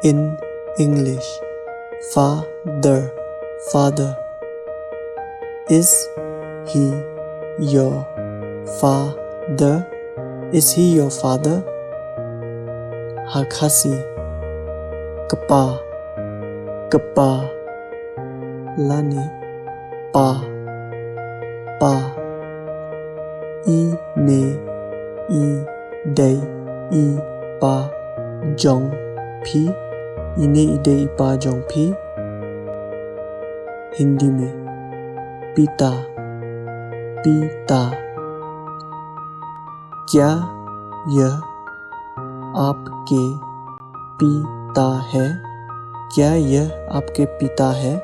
In English, father, father. Is he your father? Is he your father? Khasi, kapa, kapa. Lani, pa, pa. Ne, dai, pa, jong, phi. इने इडे इपा Jong P. Hindi में पिता, पिता। क्या यह आपके पिता है? क्या यह आपके पिता है?